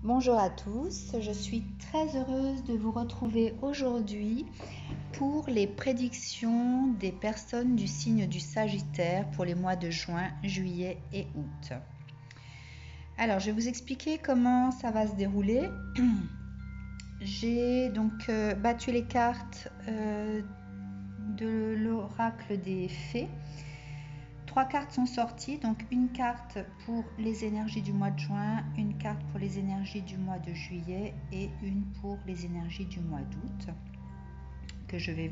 Bonjour à tous, je suis très heureuse de vous retrouver aujourd'hui pour les prédictions des personnes du signe du Sagittaire pour les mois de juin, juillet et août. Alors, je vais vous expliquer comment ça va se dérouler. J'ai donc battu les cartes de l'oracle des fées. 3 cartes sont sorties, donc une carte pour les énergies du mois de juin, une carte pour les énergies du mois de juillet et une pour les énergies du mois d'août que je vais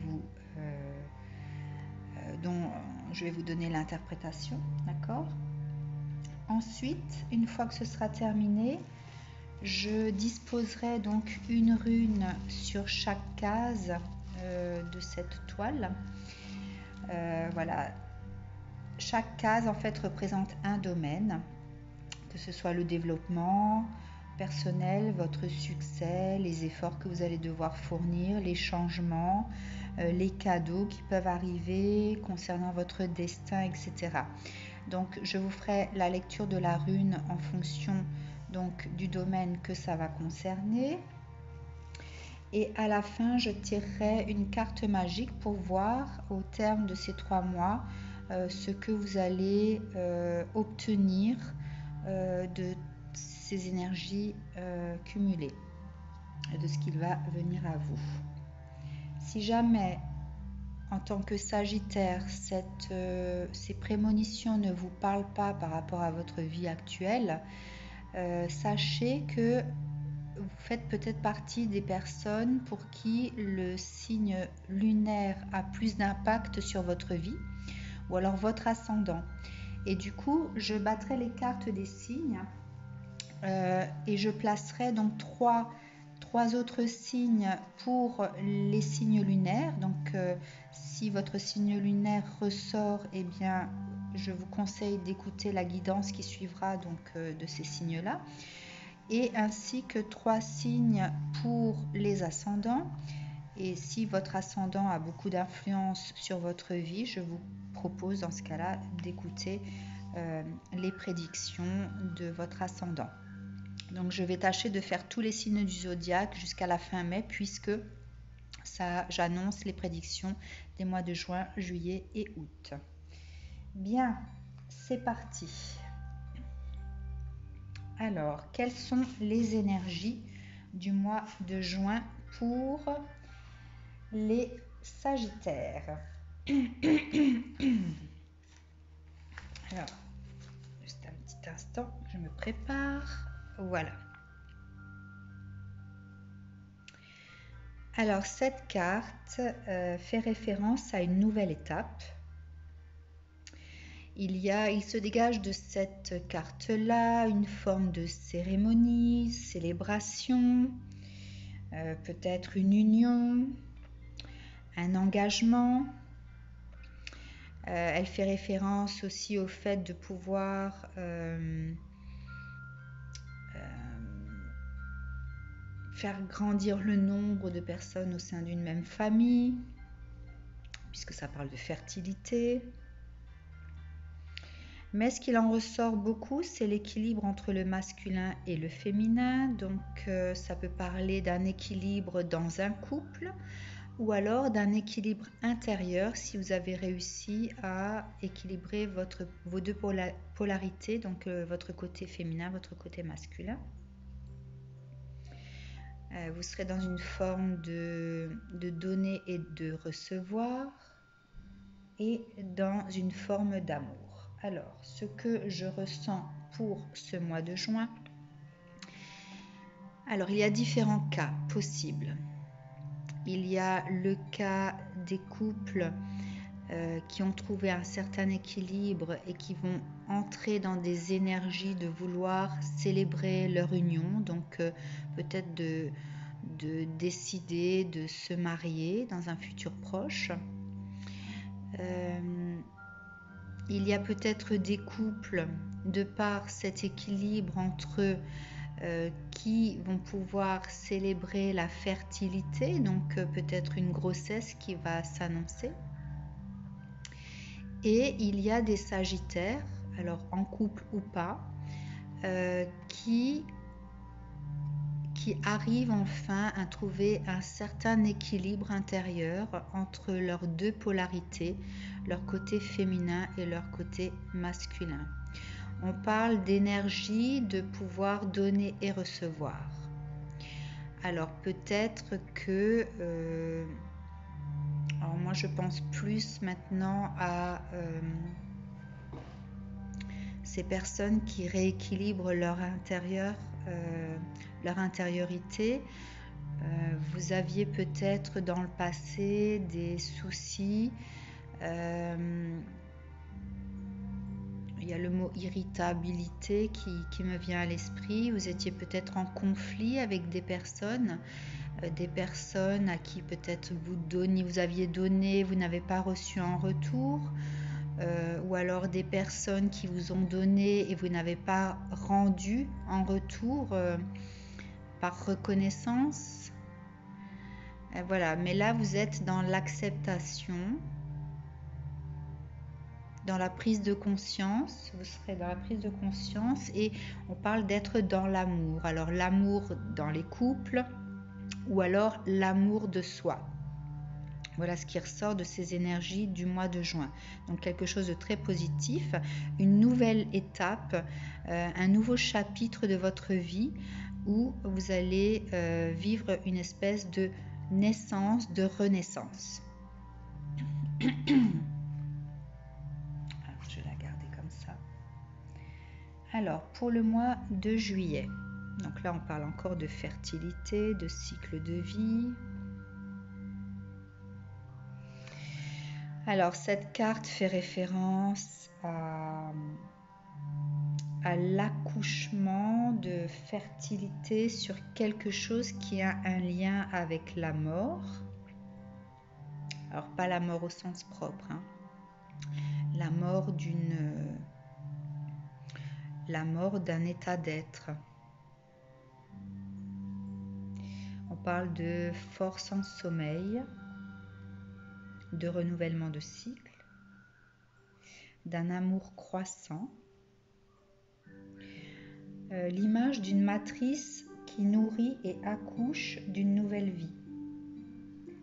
dont je vais vous donner l'interprétation, d'accord? Ensuite, une fois que ce sera terminé, je disposerai donc une rune sur chaque case de cette toile. Voilà. Chaque case en fait représente un domaine, que ce soit le développement personnel, votre succès, les efforts que vous allez devoir fournir, les changements, les cadeaux qui peuvent arriver concernant votre destin, etc. Donc je vous ferai la lecture de la rune en fonction donc du domaine que ça va concerner. Et à la fin, je tirerai une carte magique pour voir au terme de ces 3 mois ce que vous allez obtenir de ces énergies cumulées, de ce qu'il va venir à vous. Si jamais, en tant que Sagittaire, ces prémonitions ne vous parlent pas par rapport à votre vie actuelle, sachez que vous faites peut-être partie des personnes pour qui le signe lunaire a plus d'impact sur votre vie, ou alors votre ascendant. Et du coup, je battrai les cartes des signes et je placerai donc trois autres signes pour les signes lunaires. Donc, si votre signe lunaire ressort, eh bien, je vous conseille d'écouter la guidance qui suivra donc de ces signes-là. Et ainsi que 3 signes pour les ascendants. Et si votre ascendant a beaucoup d'influence sur votre vie, je vous propose dans ce cas-là d'écouter les prédictions de votre ascendant. Donc je vais tâcher de faire tous les signes du zodiaque jusqu'à la fin mai, puisque j'annonce les prédictions des mois de juin, juillet et août. Bien, c'est parti. Alors, quelles sont les énergies du mois de juin pour les Sagittaires? Alors, juste un petit instant, je me prépare. Voilà. Alors, cette carte fait référence à une nouvelle étape. Il se dégage de cette carte-là une forme de cérémonie, célébration, peut-être une union, un engagement. Elle fait référence aussi au fait de pouvoir faire grandir le nombre de personnes au sein d'une même famille, puisque ça parle de fertilité. Mais ce qu'il en ressort beaucoup, c'est l'équilibre entre le masculin et le féminin. Donc ça peut parler d'un équilibre dans un couple ou alors d'un équilibre intérieur si vous avez réussi à équilibrer vos deux polarités, donc votre côté féminin, votre côté masculin. Vous serez dans une forme de donner et de recevoir et dans une forme d'amour. Alors, ce que je ressens pour ce mois de juin, alors il y a différents cas possibles. Il y a le cas des couples qui ont trouvé un certain équilibre et qui vont entrer dans des énergies de vouloir célébrer leur union, donc peut-être de décider de se marier dans un futur proche. Il y a peut-être des couples, de par cet équilibre entre eux, qui vont pouvoir célébrer la fertilité, donc peut-être une grossesse qui va s'annoncer. Et il y a des Sagittaires, alors en couple ou pas, qui qui arrivent enfin à trouver un certain équilibre intérieur entre leurs deux polarités, leur côté féminin et leur côté masculin. On parle d'énergie, de pouvoir donner et recevoir. Alors peut-être que... alors moi je pense plus maintenant à ces personnes qui rééquilibrent leur intérieur, leur intériorité. Vous aviez peut-être dans le passé des soucis. Il y a le mot irritabilité qui me vient à l'esprit. Vous étiez peut-être en conflit avec des personnes à qui peut-être vous aviez donné, vous n'avez pas reçu en retour, ou alors des personnes qui vous ont donné et vous n'avez pas rendu en retour par reconnaissance. Voilà, mais là vous êtes dans l'acceptation, dans la prise de conscience, vous serez dans la prise de conscience et on parle d'être dans l'amour. Alors l'amour dans les couples ou alors l'amour de soi. Voilà ce qui ressort de ces énergies du mois de juin. Donc quelque chose de très positif, une nouvelle étape, un nouveau chapitre de votre vie où vous allez vivre une espèce de naissance, de renaissance. Je vais la garder comme ça. Alors, pour le mois de juillet, donc là on parle encore de fertilité, de cycle de vie. Alors, cette carte fait référence à l'accouchement de fertilité sur quelque chose qui a un lien avec la mort. Alors, pas la mort au sens propre, hein. La mort d'un état d'être. On parle de force en sommeil, de renouvellement de cycle, d'un amour croissant, l'image d'une matrice qui nourrit et accouche d'une nouvelle vie,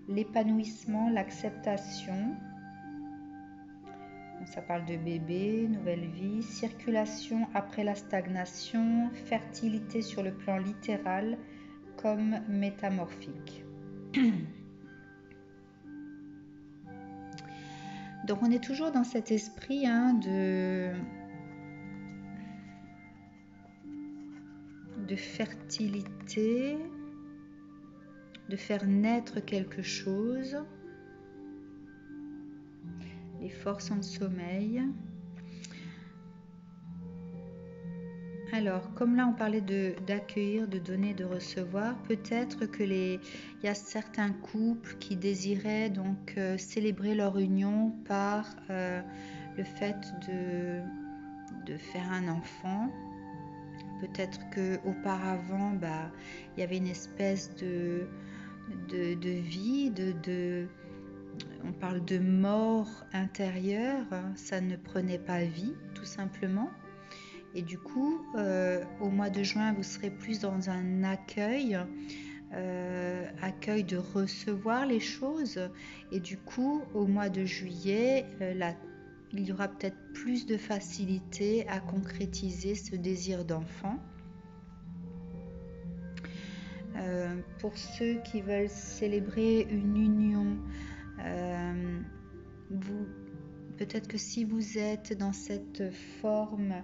l'épanouissement, l'acceptation, ça parle de bébé, nouvelle vie, circulation après la stagnation, fertilité sur le plan littéral comme métamorphique. Donc on est toujours dans cet esprit de fertilité, de faire naître quelque chose, les forces en sommeil. Alors, comme là on parlait d'accueillir, de donner, de recevoir, peut-être que il y a certains couples qui désiraient donc célébrer leur union par le fait de faire un enfant. Peut-être qu'auparavant, il y avait une espèce de vie, on parle de mort intérieure, ça ne prenait pas vie, tout simplement. Et du coup, au mois de juin, vous serez plus dans un accueil de recevoir les choses. Et du coup, au mois de juillet, il y aura peut-être plus de facilité à concrétiser ce désir d'enfant. Pour ceux qui veulent célébrer une union, peut-être que si vous êtes dans cette forme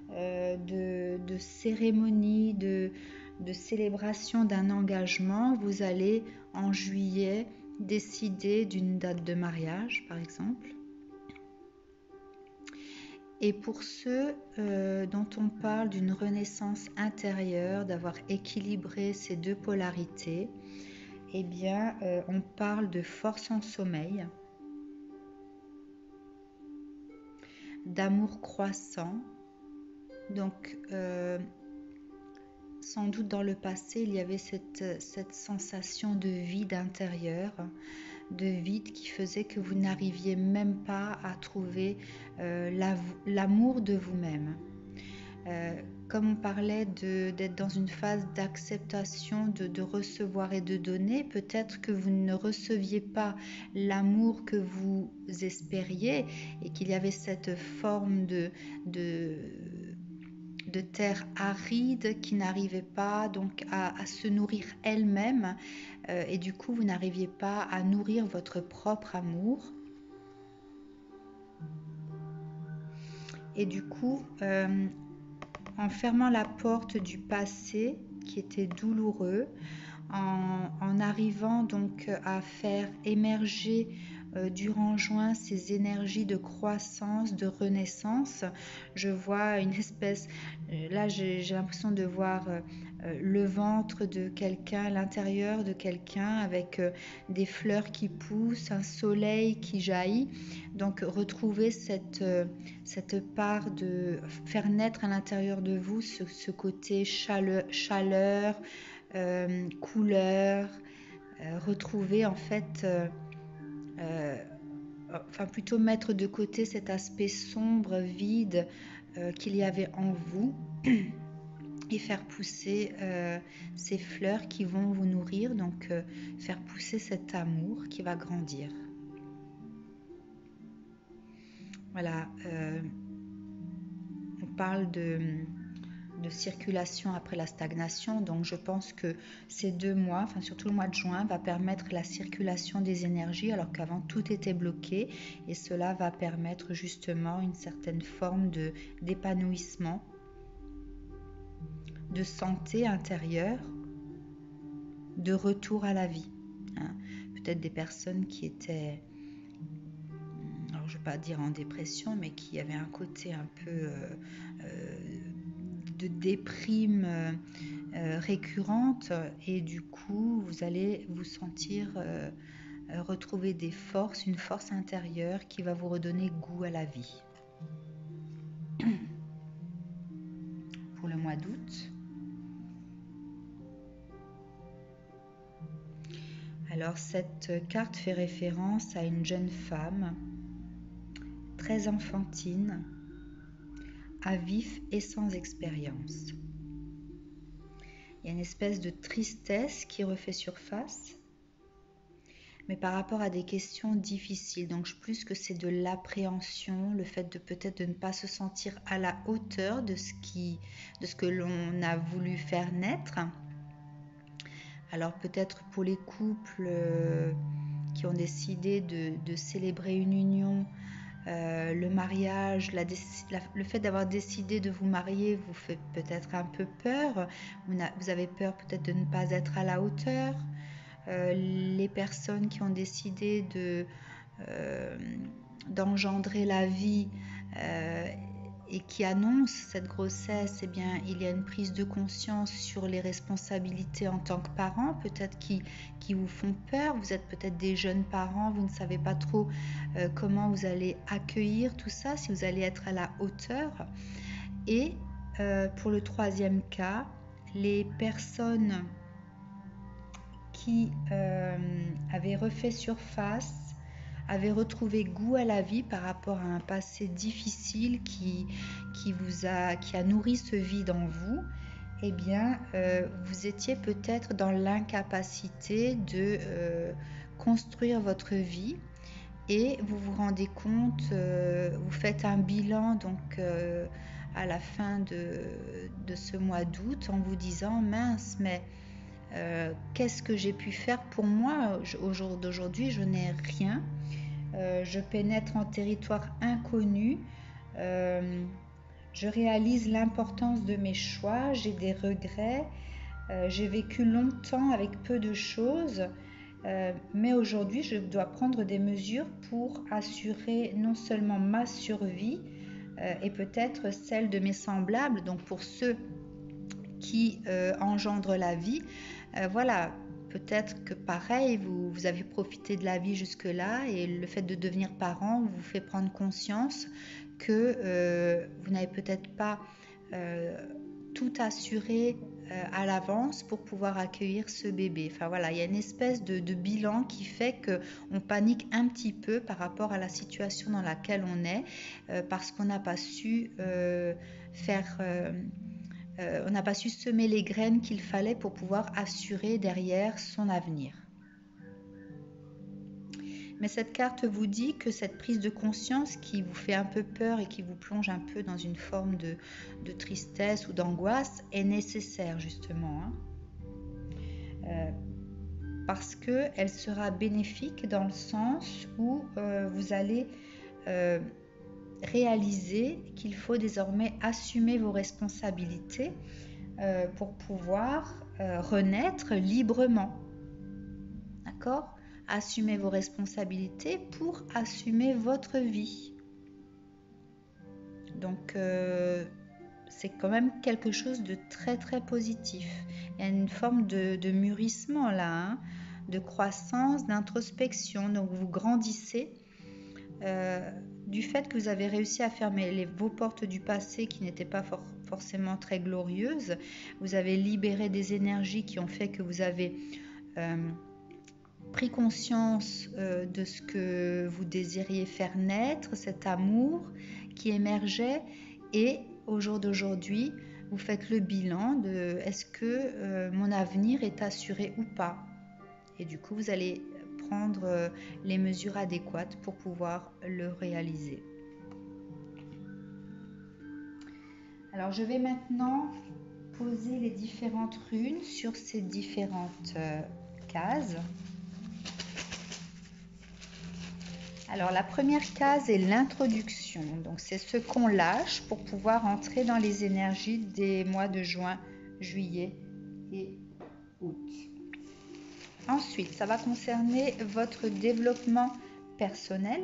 de cérémonie, de célébration d'un engagement, vous allez en juillet décider d'une date de mariage, par exemple. Et pour ceux dont on parle d'une renaissance intérieure, d'avoir équilibré ces deux polarités, eh bien, on parle de force en sommeil, d'amour croissant. Donc, sans doute dans le passé, il y avait cette sensation de vide intérieur, de vide qui faisait que vous n'arriviez même pas à trouver l'amour de vous-même. comme on parlait d'être dans une phase d'acceptation, de recevoir et de donner, peut-être que vous ne receviez pas l'amour que vous espériez et qu'il y avait cette forme de terre aride qui n'arrivait pas donc à se nourrir elle-même et du coup vous n'arriviez pas à nourrir votre propre amour. Et du coup, en fermant la porte du passé qui était douloureux, en arrivant donc à faire émerger durant juin ces énergies de croissance, de renaissance, je vois une espèce, là j'ai l'impression de voir le ventre de quelqu'un, l'intérieur de quelqu'un avec des fleurs qui poussent, un soleil qui jaillit. Donc retrouver cette part de faire naître à l'intérieur de vous ce côté chaleur, couleur, retrouver en fait, enfin plutôt mettre de côté cet aspect sombre, vide qu'il y avait en vous et faire pousser ces fleurs qui vont vous nourrir, donc faire pousser cet amour qui va grandir. Voilà, on parle de circulation après la stagnation, donc je pense que ces 2 mois, enfin surtout le mois de juin, va permettre la circulation des énergies alors qu'avant tout était bloqué, et cela va permettre justement une certaine forme d'épanouissement, de santé intérieure, de retour à la vie. Peut-être des personnes qui étaient, alors je ne vais pas dire en dépression, mais qui avaient un côté un peu de déprime récurrente, et du coup vous allez vous sentir retrouver des forces, une force intérieure qui va vous redonner goût à la vie. Pour le mois d'août, alors cette carte fait référence à une jeune femme très enfantine, à vif et sans expérience. Il y a une espèce de tristesse qui refait surface, mais par rapport à des questions difficiles. Donc plus que c'est de l'appréhension, le fait de peut-être de ne pas se sentir à la hauteur de ce que l'on a voulu faire naître. Alors peut-être pour les couples qui ont décidé de célébrer une union, le mariage, le fait d'avoir décidé de vous marier vous fait peut-être un peu peur. Vous avez peur peut-être de ne pas être à la hauteur. Les personnes qui ont décidé d'engendrer la vie et qui annoncent cette grossesse, eh bien, il y a une prise de conscience sur les responsabilités en tant que parents, peut-être qui vous font peur. Vous êtes peut-être des jeunes parents, vous ne savez pas trop comment vous allez accueillir tout ça, si vous allez être à la hauteur. Et pour le 3e cas, les personnes qui avaient refait surface, avaient retrouvé goût à la vie par rapport à un passé difficile qui a nourri ce vide en vous, eh bien, vous étiez peut-être dans l'incapacité de construire votre vie, et vous vous rendez compte, vous faites un bilan donc à la fin de ce mois d'août en vous disant mince, mais qu'est-ce que j'ai pu faire pour moi au jour d'aujourd'hui? Je n'ai rien. Je pénètre en territoire inconnu. Je réalise l'importance de mes choix. J'ai des regrets. J'ai vécu longtemps avec peu de choses. Mais aujourd'hui, je dois prendre des mesures pour assurer non seulement ma survie et peut-être celle de mes semblables, donc pour ceux qui engendrent la vie. Voilà, peut-être que pareil, vous avez profité de la vie jusque-là, et le fait de devenir parent vous fait prendre conscience que vous n'avez peut-être pas tout assuré à l'avance pour pouvoir accueillir ce bébé. Enfin voilà, il y a une espèce de bilan qui fait qu'on panique un petit peu par rapport à la situation dans laquelle on est, parce qu'on n'a pas su faire on n'a pas su semer les graines qu'il fallait pour pouvoir assurer derrière son avenir. Mais cette carte vous dit que cette prise de conscience qui vous fait un peu peur et qui vous plonge un peu dans une forme de tristesse ou d'angoisse est nécessaire justement. Parce qu'elle sera bénéfique dans le sens où vous allez réaliser qu'il faut désormais assumer vos responsabilités pour pouvoir renaître librement. D'accord ? Assumez vos responsabilités pour assumer votre vie. Donc, c'est quand même quelque chose de très très positif. Il y a une forme de mûrissement là, de croissance, d'introspection. Donc, vous grandissez du fait que vous avez réussi à fermer vos portes du passé qui n'étaient pas forcément très glorieuses. Vous avez libéré des énergies qui ont fait que vous avez pris conscience de ce que vous désiriez faire naître, cet amour qui émergeait, et au jour d'aujourd'hui, vous faites le bilan de est-ce que mon avenir est assuré ou pas. Et du coup, vous allez prendre les mesures adéquates pour pouvoir le réaliser. Alors, je vais maintenant poser les différentes runes sur ces différentes cases. Alors, la première case est l'introduction. Donc, c'est ce qu'on lâche pour pouvoir entrer dans les énergies des mois de juin, juillet et août. Ensuite, ça va concerner votre développement personnel.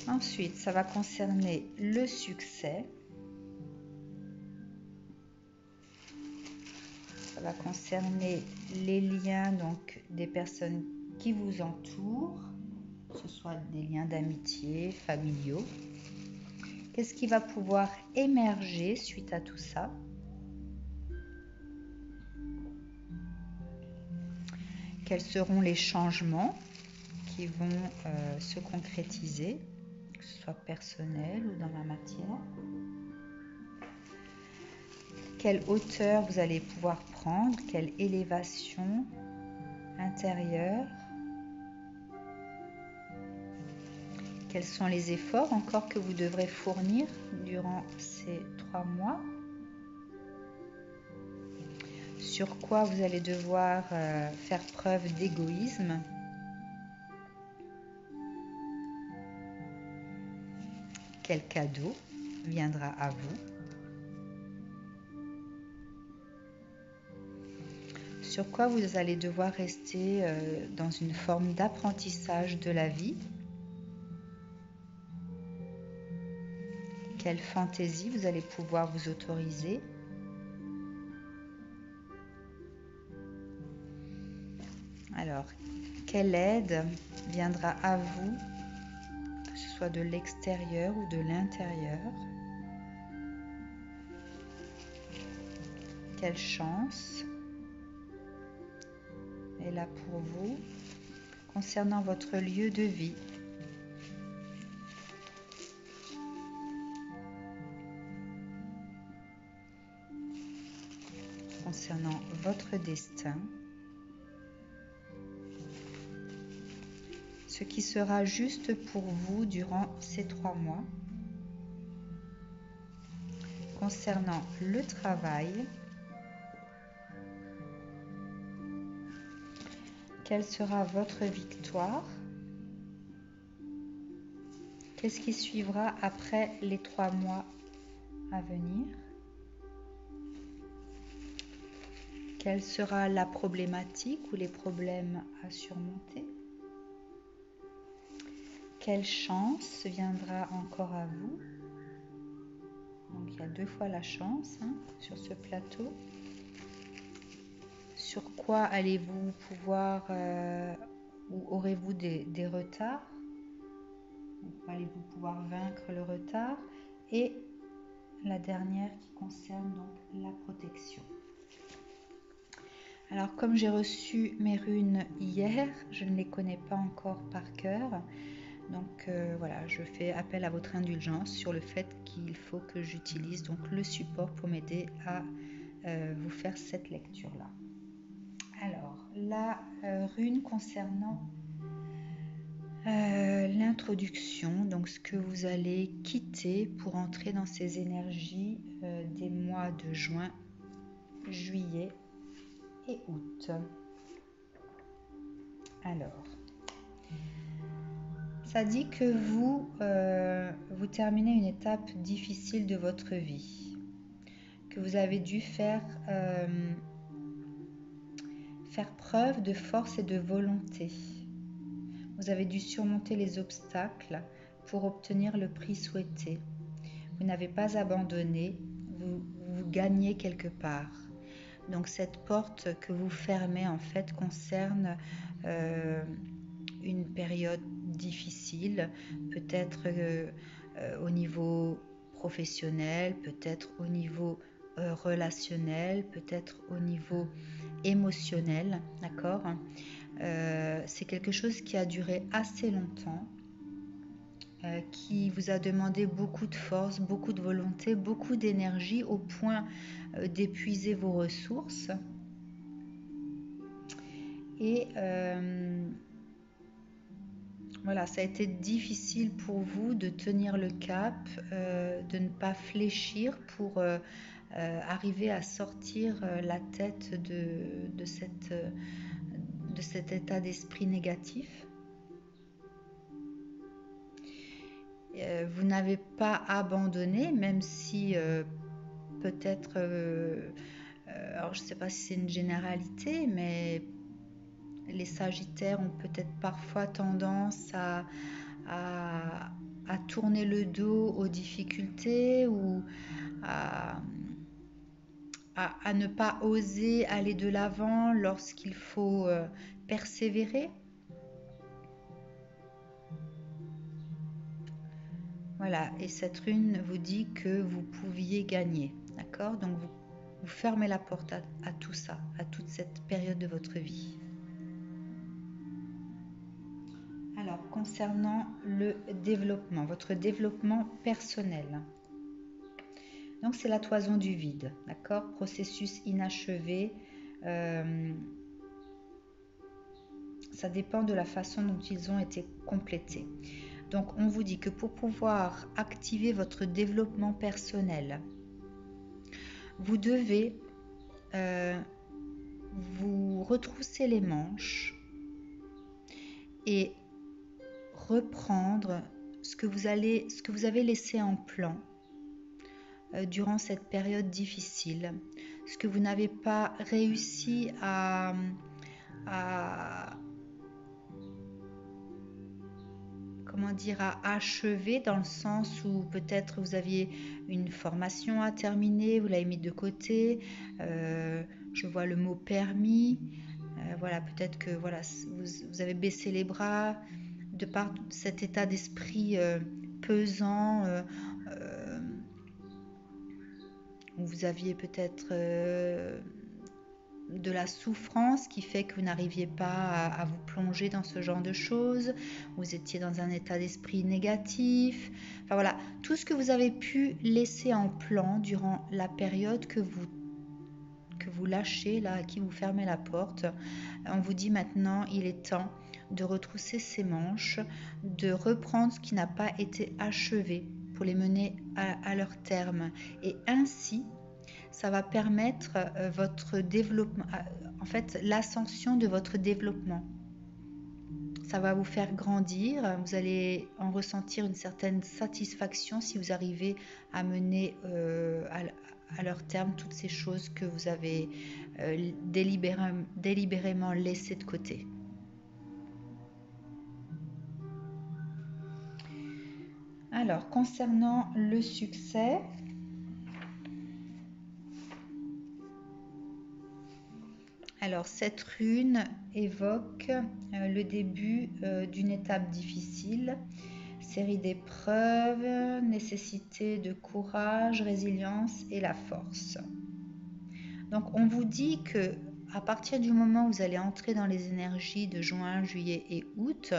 Ensuite, ça va concerner le succès. Ça va concerner les liens donc des personnes qui vous entourent, que ce soit des liens d'amitié, familiaux. Qu'est-ce qui va pouvoir émerger suite à tout ça? Quels seront les changements qui vont se concrétiser, que ce soit personnel ou dans la matière? Quelle hauteur vous allez pouvoir prendre? Quelle élévation intérieure? Quels sont les efforts encore que vous devrez fournir durant ces 3 mois? Sur quoi vous allez devoir faire preuve d'égoïsme? Quel cadeau viendra à vous? Sur quoi vous allez devoir rester dans une forme d'apprentissage de la vie? Quelle fantaisie vous allez pouvoir vous autoriser? Alors, quelle aide viendra à vous, que ce soit de l'extérieur ou de l'intérieur? Quelle chance est là pour vous concernant votre lieu de vie? Concernant votre destin, ce qui sera juste pour vous durant ces 3 mois. Concernant le travail, quelle sera votre victoire? Qu'est-ce qui suivra après les 3 mois à venir? Quelle sera la problématique ou les problèmes à surmonter? Quelle chance viendra encore à vous? Donc il y a 2 fois la chance sur ce plateau. Sur quoi allez-vous pouvoir ou aurez-vous des retards? Allez-vous pouvoir vaincre le retard? Et la dernière qui concerne donc la protection. Alors comme j'ai reçu mes runes hier, je ne les connais pas encore par cœur. Donc voilà, je fais appel à votre indulgence sur le fait qu'il faut que j'utilise donc le support pour m'aider à vous faire cette lecture-là. Alors, la rune concernant l'introduction, donc ce que vous allez quitter pour entrer dans ces énergies des mois de juin, juillet et août. Alors, ça dit que vous terminez une étape difficile de votre vie, que vous avez dû faire preuve de force et de volonté. Vous avez dû surmonter les obstacles pour obtenir le prix souhaité. Vous n'avez pas abandonné, vous gagnez quelque part. Donc cette porte que vous fermez en fait concerne une période difficile, peut-être au niveau professionnel, peut-être au niveau relationnel, peut-être au niveau émotionnel, d'accord ? C'est quelque chose qui a duré assez longtemps, qui vous a demandé beaucoup de force, beaucoup de volonté, beaucoup d'énergie au point d'épuiser vos ressources. Et voilà, ça a été difficile pour vous de tenir le cap, de ne pas fléchir pour arriver à sortir la tête de cet état d'esprit négatif. Vous n'avez pas abandonné, même si peut-être, alors je ne sais pas si c'est une généralité, mais les Sagittaires ont peut-être parfois tendance à tourner le dos aux difficultés ou à ne pas oser aller de l'avant lorsqu'il faut persévérer. Voilà, et cette rune vous dit que vous pouviez gagner, d'accord ? Donc vous fermez la porte à tout ça, à toute cette période de votre vie. Alors, concernant le développement, votre développement personnel. Donc, c'est la toison du vide, d'accord ? Processus inachevé. Ça dépend de la façon dont ils ont été complétés. Donc, on vous dit que pour pouvoir activer votre développement personnel, vous devez vous retrousser les manches et reprendre ce que vous avez laissé en plan durant cette période difficile, ce que vous n'avez pas réussi à achever, dans le sens où peut-être vous aviez une formation à terminer, vous l'avez mis de côté, je vois le mot permis, voilà, peut-être que voilà, vous avez baissé les bras de par cet état d'esprit pesant, où vous aviez peut-être de la souffrance qui fait que vous n'arriviez pas à vous plonger dans ce genre de choses, vous étiez dans un état d'esprit négatif, enfin voilà, tout ce que vous avez pu laisser en plan durant la période que vous lâchez, là, à qui vous fermez la porte. On vous dit maintenant, il est temps de retrousser ses manches, de reprendre ce qui n'a pas été achevé pour les mener à leur terme. Et ainsi, ça va permettre votre développement, en fait, l'ascension de votre développement. Ça va vous faire grandir, vous allez en ressentir une certaine satisfaction si vous arrivez à mener à leur terme toutes ces choses que vous avez délibérément laissées de côté. Alors, concernant le succès, alors cette rune évoque le début d'une étape difficile, série d'épreuves, nécessité de courage, résilience et la force. Donc on vous dit que à partir du moment où vous allez entrer dans les énergies de juin, juillet et août,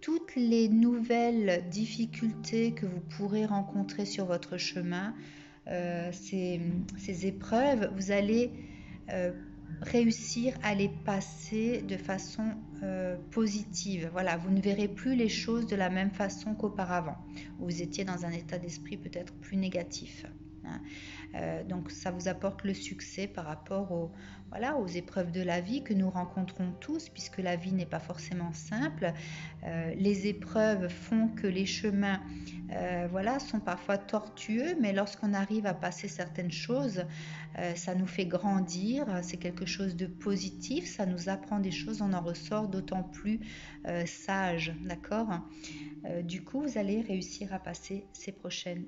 toutes les nouvelles difficultés que vous pourrez rencontrer sur votre chemin, ces épreuves, vous allez réussir à les passer de façon positive. Voilà, vous ne verrez plus les choses de la même façon qu'auparavant. Vous étiez dans un état d'esprit peut-être plus négatif. Hein. Donc ça vous apporte le succès par rapport aux épreuves de la vie que nous rencontrons tous, puisque la vie n'est pas forcément simple. Les épreuves font que les chemins sont parfois tortueux, mais lorsqu'on arrive à passer certaines choses, ça nous fait grandir, c'est quelque chose de positif, ça nous apprend des choses, on en ressort d'autant plus sage, d'accord. Du coup, vous allez réussir à passer ces prochaines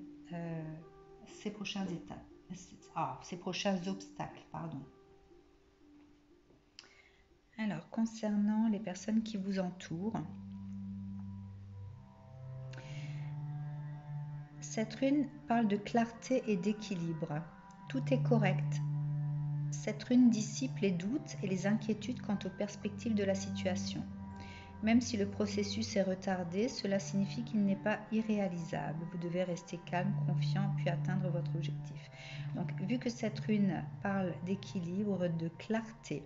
étapes, ces prochains obstacles, pardon. Alors, concernant les personnes qui vous entourent, cette rune parle de clarté et d'équilibre. Tout est correct. Cette rune dissipe les doutes et les inquiétudes quant aux perspectives de la situation. Même si le processus est retardé, cela signifie qu'il n'est pas irréalisable. Vous devez rester calme, confiant, puis atteindre votre objectif. Donc, vu que cette rune parle d'équilibre, de clarté,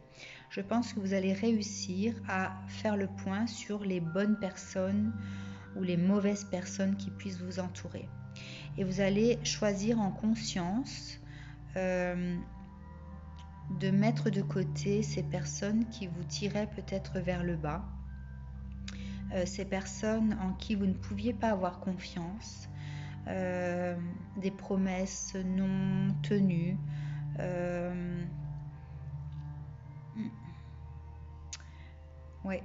je pense que vous allez réussir à faire le point sur les bonnes personnes ou les mauvaises personnes qui puissent vous entourer. Et vous allez choisir en conscience de mettre de côté ces personnes qui vous tiraient peut-être vers le bas, ces personnes en qui vous ne pouviez pas avoir confiance, des promesses non tenues, ouais.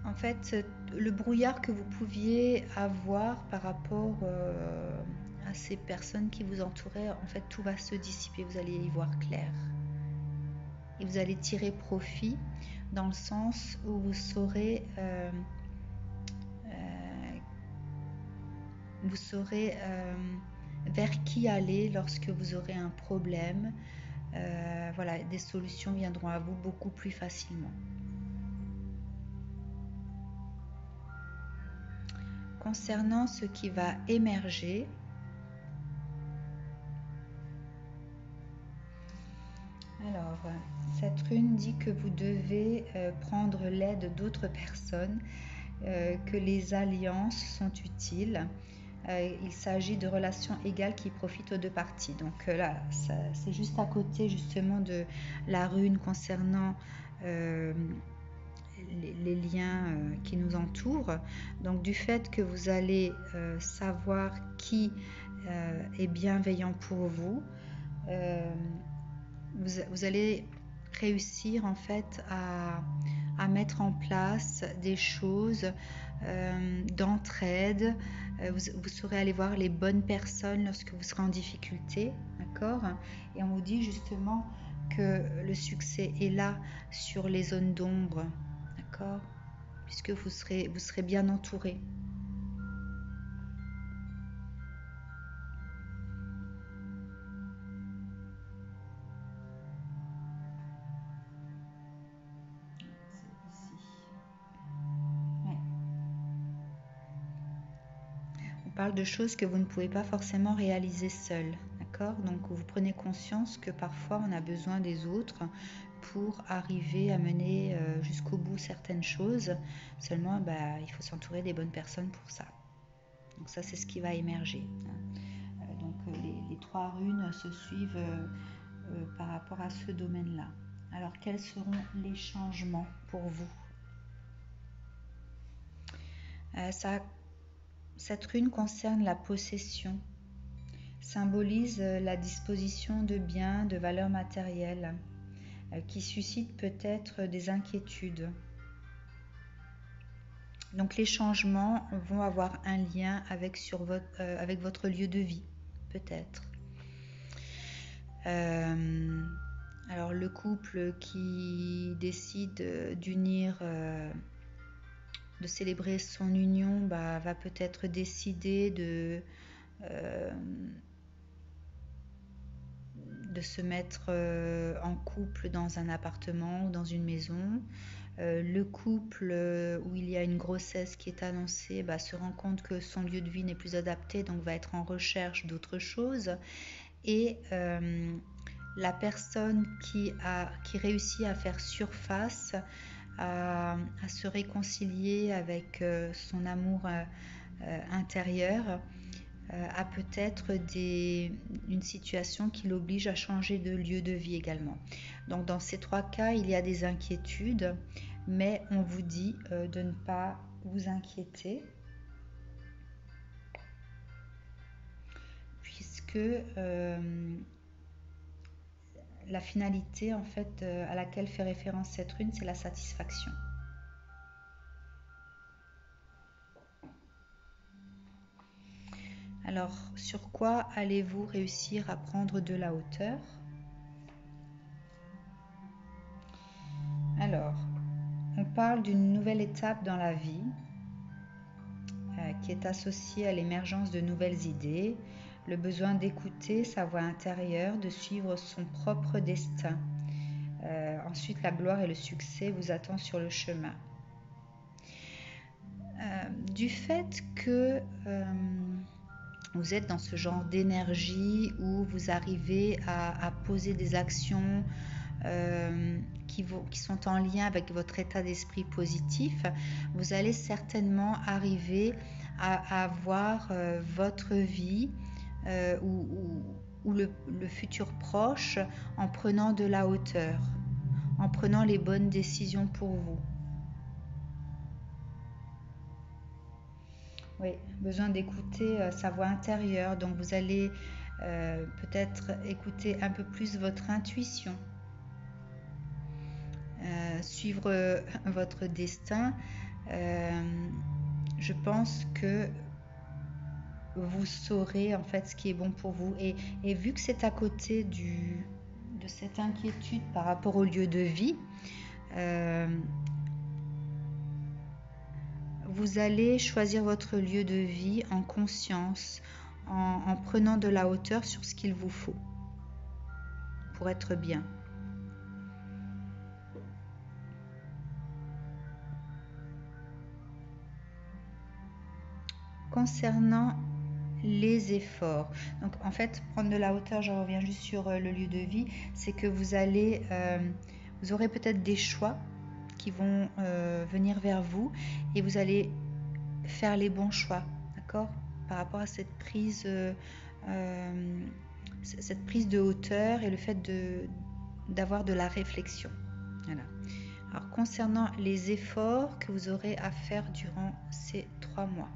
En fait, le brouillard que vous pouviez avoir par rapport à ces personnes qui vous entouraient, en fait, tout va se dissiper, vous allez y voir clair. Et vous allez tirer profit dans le sens où vous saurez vers qui aller lorsque vous aurez un problème. Voilà, des solutions viendront à vous beaucoup plus facilement. Concernant ce qui va émerger, alors, cette rune dit que vous devez prendre l'aide d'autres personnes, que les alliances sont utiles. Il s'agit de relations égales qui profitent aux deux parties. Donc là, c'est juste à côté justement de la rune concernant les liens qui nous entourent. Donc du fait que vous allez savoir qui est bienveillant pour vous, vous allez réussir en fait à mettre en place des choses d'entraide. Vous saurez aller voir les bonnes personnes lorsque vous serez en difficulté, d'accord? Et on vous dit justement que le succès est là sur les zones d'ombre, d'accord? Puisque vous serez bien entouré. Parle de choses que vous ne pouvez pas forcément réaliser seul, d'accord? Donc vous prenez conscience que parfois on a besoin des autres pour arriver à mener jusqu'au bout certaines choses. Seulement, il faut s'entourer des bonnes personnes pour ça. Donc ça, c'est ce qui va émerger. Donc les trois runes se suivent par rapport à ce domaine-là. Alors, quels seront les changements pour vous? Cette rune concerne la possession, symbolise la disposition de biens, de valeurs matérielles, qui suscite peut-être des inquiétudes. Donc les changements vont avoir un lien avec votre lieu de vie, peut-être. Alors le couple qui décide d'unir, de célébrer son union, va peut-être décider se mettre en couple dans un appartement ou dans une maison. Le couple où il y a une grossesse qui est annoncée se rend compte que son lieu de vie n'est plus adapté, donc va être en recherche d'autre chose. Et la personne qui réussit à faire surface, à se réconcilier avec son amour intérieur, a peut-être une situation qui l'oblige à changer de lieu de vie également. Donc dans ces 3 cas, il y a des inquiétudes, mais on vous dit de ne pas vous inquiéter, puisque la finalité en fait à laquelle fait référence cette rune, c'est la satisfaction. Alors, sur quoi allez-vous réussir à prendre de la hauteur? Alors, on parle d'une nouvelle étape dans la vie qui est associée à l'émergence de nouvelles idées, le besoin d'écouter sa voix intérieure, de suivre son propre destin. Ensuite, la gloire et le succès vous attendent sur le chemin. Du fait que vous êtes dans ce genre d'énergie où vous arrivez à poser des actions qui sont en lien avec votre état d'esprit positif, vous allez certainement arriver à voir votre vie ou le futur proche en prenant de la hauteur, en prenant les bonnes décisions pour vous. Oui, besoin d'écouter sa voix intérieure. Donc vous allez peut-être écouter un peu plus votre intuition, suivre votre destin. Je pense que vous saurez en fait ce qui est bon pour vous. Et vu que c'est à côté de cette inquiétude par rapport au lieu de vie, vous allez choisir votre lieu de vie en conscience, en prenant de la hauteur sur ce qu'il vous faut pour être bien. Concernant les efforts, donc en fait prendre de la hauteur, je reviens juste sur le lieu de vie, c'est que vous aurez peut-être des choix qui vont venir vers vous et vous allez faire les bons choix, d'accord, par rapport à cette prise de hauteur et le fait d'avoir de la réflexion. Voilà. Alors concernant les efforts que vous aurez à faire durant ces 3 mois.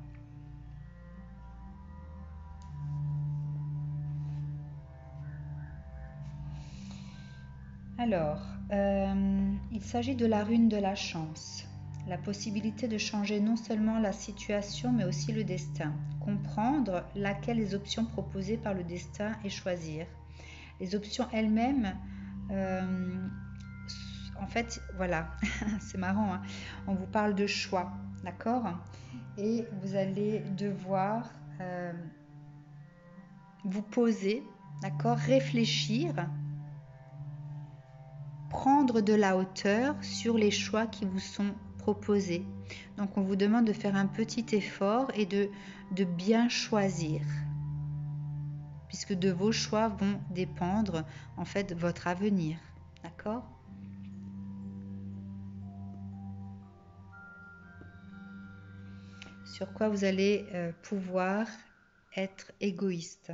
Alors, il s'agit de la rune de la chance. La possibilité de changer non seulement la situation, mais aussi le destin. Comprendre laquelle des options proposées par le destin et choisir. Les options elles-mêmes, en fait, voilà, c'est marrant, hein, on vous parle de choix, d'accord? Et vous allez devoir vous poser, d'accord, réfléchir, prendre de la hauteur sur les choix qui vous sont proposés. Donc on vous demande de faire un petit effort et de bien choisir, puisque de vos choix vont dépendre en fait votre avenir, d'accord? Sur quoi vous allez pouvoir être égoïste.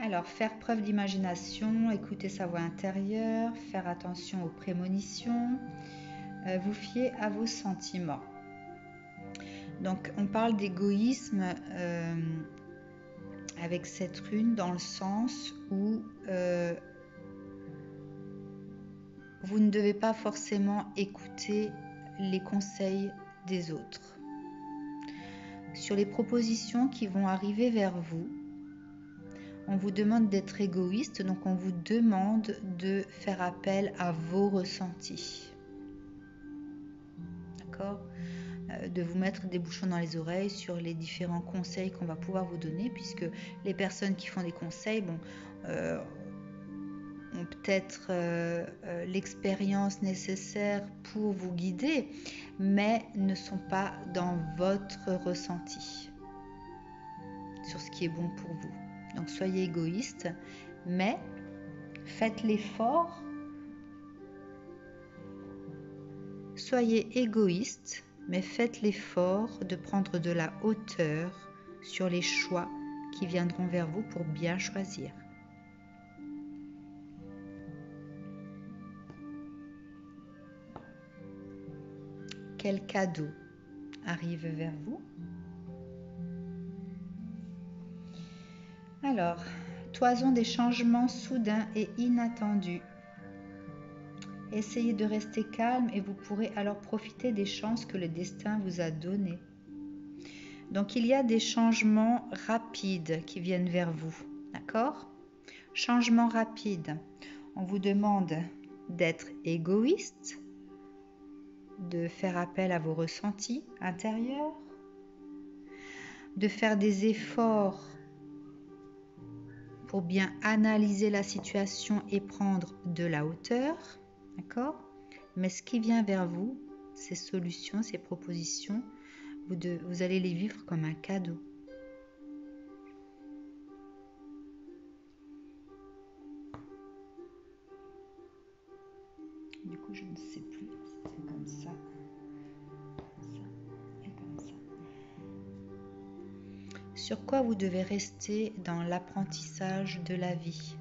Alors, faire preuve d'imagination, écouter sa voix intérieure, faire attention aux prémonitions, vous fier à vos sentiments. Donc, on parle d'égoïsme avec cette rune dans le sens où vous ne devez pas forcément écouter les conseils des autres. Sur les propositions qui vont arriver vers vous, on vous demande d'être égoïste, donc on vous demande de faire appel à vos ressentis. D'accord ? de vous mettre des bouchons dans les oreilles sur les différents conseils qu'on va pouvoir vous donner, puisque les personnes qui font des conseils, ont peut-être l'expérience nécessaire pour vous guider, mais ne sont pas dans votre ressenti sur ce qui est bon pour vous. Donc soyez égoïste, mais faites l'effort. Soyez égoïste, mais faites l'effort de prendre de la hauteur sur les choix qui viendront vers vous pour bien choisir. Quel cadeau arrive vers vous? Alors, toison des changements soudains et inattendus. Essayez de rester calme et vous pourrez alors profiter des chances que le destin vous a données. Donc, il y a des changements rapides qui viennent vers vous, d'accord? Changement rapide. On vous demande d'être égoïste, de faire appel à vos ressentis intérieurs, de faire des efforts pour bien analyser la situation et prendre de la hauteur, d'accord? Mais ce qui vient vers vous, ces solutions, ces propositions, vous allez les vivre comme un cadeau. Du coup, je ne sais plus si c'est comme ça. Sur quoi vous devez rester dans l'apprentissage de la vie?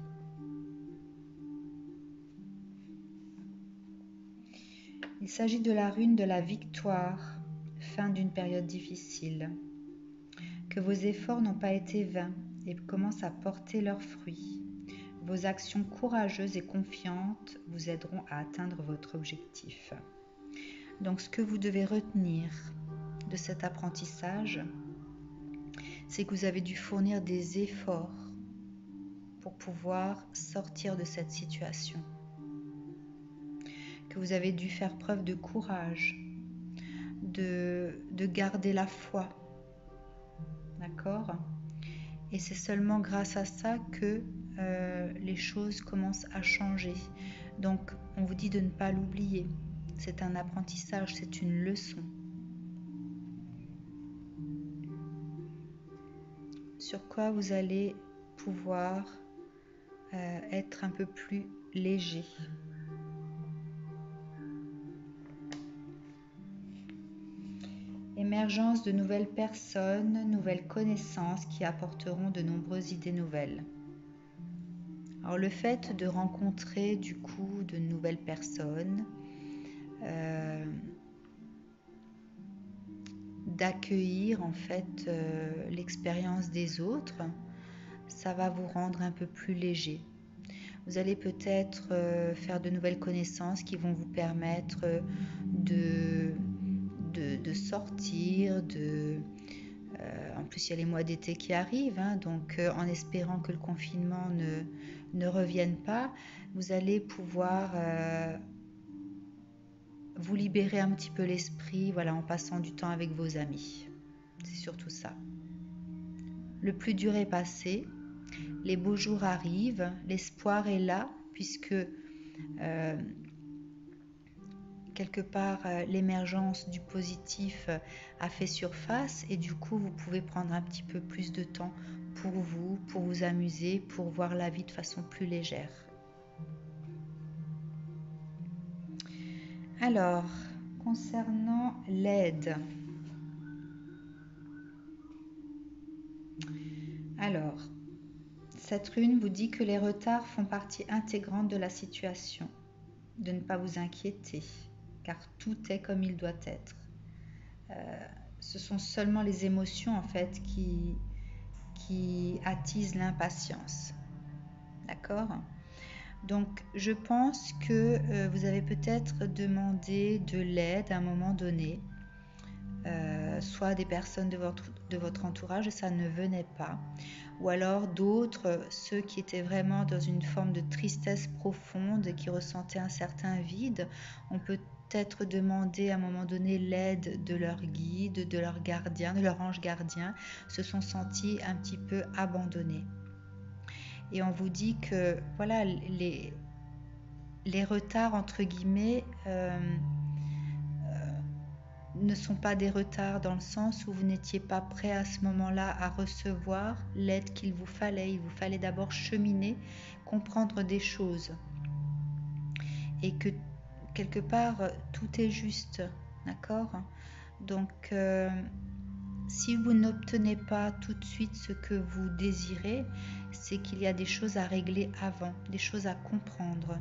Il s'agit de la rune de la victoire, fin d'une période difficile. Que vos efforts n'ont pas été vains et commencent à porter leurs fruits. Vos actions courageuses et confiantes vous aideront à atteindre votre objectif. Donc, ce que vous devez retenir de cet apprentissage, c'est que vous avez dû fournir des efforts pour pouvoir sortir de cette situation. Que vous avez dû faire preuve de courage, de garder la foi. D'accord ? Et c'est seulement grâce à ça que les choses commencent à changer. Donc, on vous dit de ne pas l'oublier. C'est un apprentissage, c'est une leçon. Sur quoi vous allez pouvoir être un peu plus léger. Émergence de nouvelles personnes, nouvelles connaissances qui apporteront de nombreuses idées nouvelles. Alors le fait de rencontrer du coup de nouvelles personnes, d'accueillir en fait l'expérience des autres, ça va vous rendre un peu plus léger. Vous allez peut-être faire de nouvelles connaissances qui vont vous permettre de sortir, en plus il y a les mois d'été qui arrivent, donc en espérant que le confinement ne revienne pas, vous allez pouvoir vous libérer un petit peu l'esprit, voilà, en passant du temps avec vos amis. C'est surtout ça. Le plus dur est passé, les beaux jours arrivent, l'espoir est là, puisque quelque part l'émergence du positif a fait surface et du coup vous pouvez prendre un petit peu plus de temps pour vous amuser, pour voir la vie de façon plus légère. Alors, concernant l'aide, cette rune vous dit que les retards font partie intégrante de la situation, de ne pas vous inquiéter, car tout est comme il doit être. Ce sont seulement les émotions en fait qui attisent l'impatience. D'accord ? Donc, je pense que vous avez peut-être demandé de l'aide à un moment donné, soit des personnes de votre entourage et ça ne venait pas, ou alors d'autres, ceux qui étaient vraiment dans une forme de tristesse profonde et qui ressentaient un certain vide, ont peut-être demandé à un moment donné l'aide de leur guide, de leur gardien, de leur ange gardien, se sont sentis un petit peu abandonnés. Et on vous dit que voilà, les retards entre guillemets ne sont pas des retards dans le sens où vous n'étiez pas prêt à ce moment-là à recevoir l'aide qu'il vous fallait. Il vous fallait d'abord cheminer, comprendre des choses. Et que quelque part, tout est juste. D'accord ? Donc, si vous n'obtenez pas tout de suite ce que vous désirez, c'est qu'il y a des choses à régler avant, des choses à comprendre.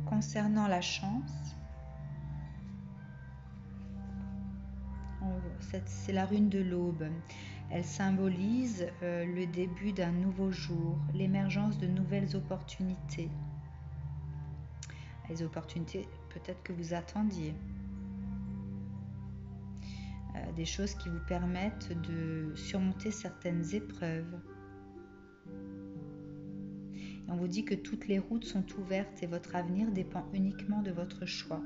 Concernant la chance, c'est la rune de l'aube. Elle symbolise le début d'un nouveau jour, l'émergence de nouvelles opportunités. Les opportunités peut-être que vous attendiez. Des choses qui vous permettent de surmonter certaines épreuves. Et on vous dit que toutes les routes sont ouvertes et votre avenir dépend uniquement de votre choix.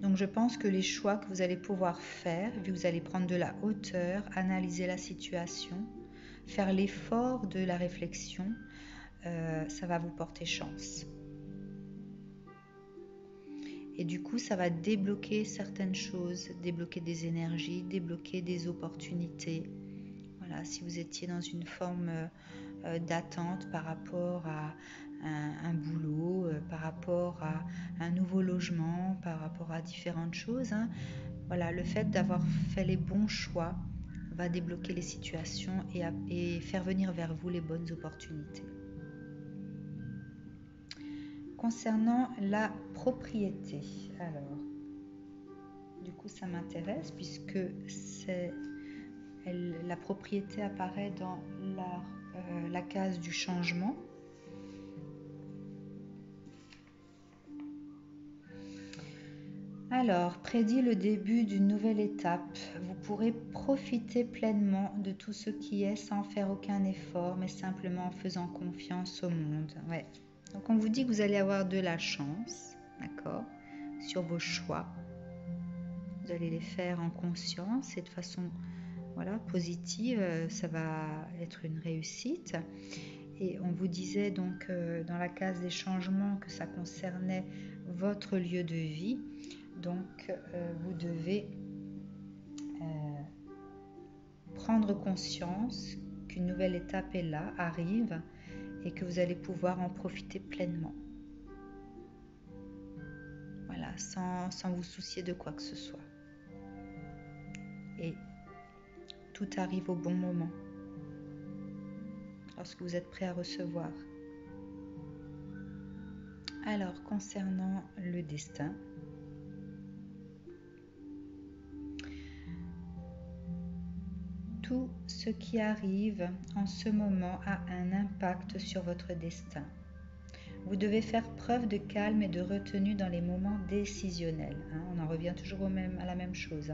Donc je pense que les choix que vous allez pouvoir faire, vu que vous allez prendre de la hauteur, analyser la situation, faire l'effort de la réflexion, ça va vous porter chance. Et du coup, ça va débloquer certaines choses, débloquer des énergies, débloquer des opportunités. Voilà, si vous étiez dans une forme d'attente par rapport à un boulot, par rapport à un nouveau logement, par rapport à différentes choses, hein, voilà, le fait d'avoir fait les bons choix va débloquer les situations et faire venir vers vous les bonnes opportunités. Concernant la propriété, alors, du coup ça m'intéresse puisque la propriété apparaît dans la case du changement. Alors, prédit le début d'une nouvelle étape. Vous pourrez profiter pleinement de tout ce qui est sans faire aucun effort, mais simplement en faisant confiance au monde. Ouais. Donc, on vous dit que vous allez avoir de la chance, d'accord, sur vos choix. Vous allez les faire en conscience et de façon positive. Ça va être une réussite. Et on vous disait donc dans la case des changements que ça concernait votre lieu de vie. Donc, vous devez prendre conscience qu'une nouvelle étape est là, arrive, et que vous allez pouvoir en profiter pleinement. Voilà, sans vous soucier de quoi que ce soit. Et tout arrive au bon moment, lorsque vous êtes prêt à recevoir. Alors, concernant le destin, tout ce qui arrive en ce moment a un impact sur votre destin. Vous devez faire preuve de calme et de retenue dans les moments décisionnels. On en revient toujours à la même chose.